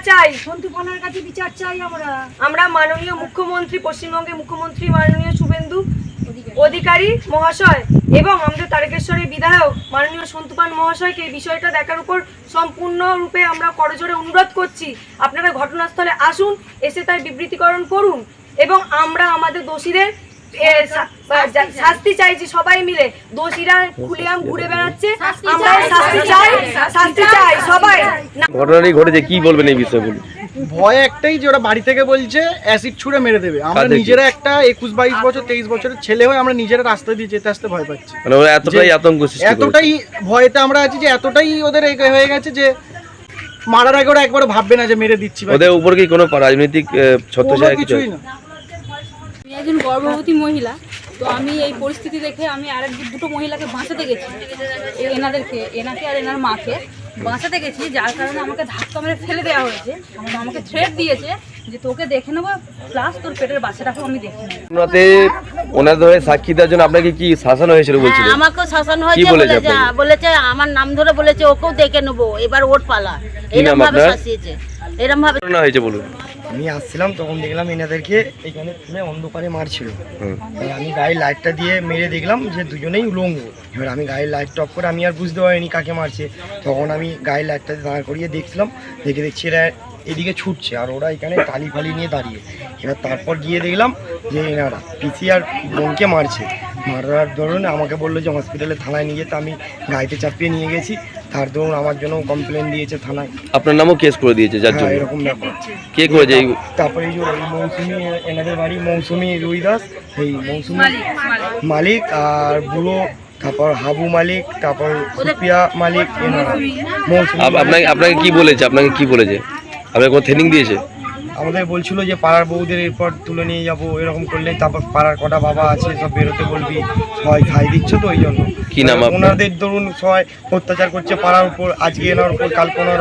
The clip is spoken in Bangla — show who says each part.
Speaker 1: চাই,
Speaker 2: সন্তুপানার কাছে বিচার চাই
Speaker 1: আমরা মাননীয় মুখ্যমন্ত্রী, পশ্চিমবঙ্গের মুখ্যমন্ত্রী মাননীয় শুভেন্দু অধিকারী মহাশয় এবং আমাদের তারকেশ্বরের বিধায়ক মাননীয় সন্তুপান মহাশয়কে এই বিষয়টা দেখার উপর সম্পূর্ণরূপে আমরা করজোড়ে অনুরোধ করছি। আপনারা ঘটনাস্থলে আসুন, এসে তাই বিবৃতিকরণ করুন এবং আমরা আমাদের দোষীদের শাস্তি চাইছি। সবাই মিলে দোষীরা খুলেআম ঘুরে বেড়াচ্ছে, আমরা শাস্তি চাই সবাই।
Speaker 3: ঘটনাটি ঘটেছে, কি বলবেন এই বিষয়ে? বলুন।
Speaker 4: ভয় একটাই যে ওরা বাড়ি থেকে বলছে অ্যাসিড ছুঁড়ে মেরে দেবে। আমরা নিজেরা একটা 21-22 বছর 23 বছরের ছেলে হয়ে আমরা নিজেরা রাস্তা দিয়ে যেতে আসতে ভয় পাচ্ছি।
Speaker 3: মানে ওরা এতটাই আতঙ্ক সৃষ্টি করেছে,
Speaker 4: এতটাই ভয়তে আমরা আছি যে এতটাই ওদের হয়ে গেছে যে মারার আগে ওরা একবার ভাববে না যে মেরে দিচ্ছি।
Speaker 3: ওদের উপর কি কোনো রাজনৈতিক ছত্রছায়া
Speaker 4: কিছুই না?
Speaker 5: আমি একজন গর্ভবতী মহিলা, তো আমি এই পরিস্থিতি দেখে আমি দুটো মহিলাকে বাঁচাতে গেছি, এনাকে আর এনার মাকে বাঁচাতে গেছি, যার কারণে আমাকে ধাক্কা মেরে ফেলে দেওয়া হয়েছে। আমাকে থ্রেট দিয়েছে যে তোকে দেখে নেবো, প্লাস তোর পেটের বাচ্চাটাকেও আমি দেখে নেবো।
Speaker 3: ওনাদের হয়ে সাক্ষী দেওয়ার জন্য আপনাকে কি শাসন হয়েছিল বলছিলেন?
Speaker 6: আমাকেও শাসন হয়েছে, বলেছে আমার নাম ধরে বলেছে ওকেও দেখে নেবো, এবার ওর পালা, এরকম ভাবে শাসিয়েছে, এরকম ভাবে
Speaker 3: হয়েছে। বলুন।
Speaker 7: আমি আসছিলাম তখন দেখলাম এনাদেরকে এখানে তুলে অন্ধকারে মারছিল। আমি গাড়ির লাইটটা দিয়ে মেরে দেখলাম যে দুজনেই উলঙ্গ। এবার আমি গাড়ির লাইটটা অফ করে আমি আর বুঝতে পারিনি কাকে মারছে। তখন আমি গাড়ির লাইটটা দাঁড় করিয়ে দেখছিলাম, দেখছি এরা এদিকে ছুটছে আর ওরা এখানে টালি ফালি নিয়ে দাঁড়িয়ে। এবার তারপর গিয়ে দেখলাম যে এনারা পিসি আর বোনকে মারছে। মারার দরুন আমাকে বললো যে হসপিটালে থানায় নিয়ে যেতে, আমি গাড়িতে চাপিয়ে নিয়ে গেছি। তার দরুন আমার জন্য কমপ্লেন দিয়েছে থানায়।
Speaker 3: আপনার নামও কেস করে দিয়েছে যার জন্য?
Speaker 7: এরকম ব্যাপার।
Speaker 3: কে করেছে?
Speaker 7: তারপরে এই যে মৌসুমি, এনাদের বাড়ি মৌসুমি রুই দাস, এই মৌসুমি মালিক আর বুড়ো, তারপর হাবু মালিক, তারপর সুপিয়া মালিক, এনারা মৌসুমি।
Speaker 3: আপনাকে কি বলেছে? আপনাকে কি বলেছে? আপনাকে কোনো ট্রেনিং দিয়েছে?
Speaker 7: আমাদের বলছিল যে পাড়ার বউদের এরপর তুলে নিয়ে যাবো, এরকম করলে তারপর পাড়ার কটা বাবা আছে সব বেরোতে বলবি, সবাই খাই দিচ্ছে তো ওই জন্য।
Speaker 3: কি নাম?
Speaker 7: ওনাদের ধরুন সবাই অত্যাচার করছে পাড়ার উপর, আজকে এনার উপর কালকে ওনার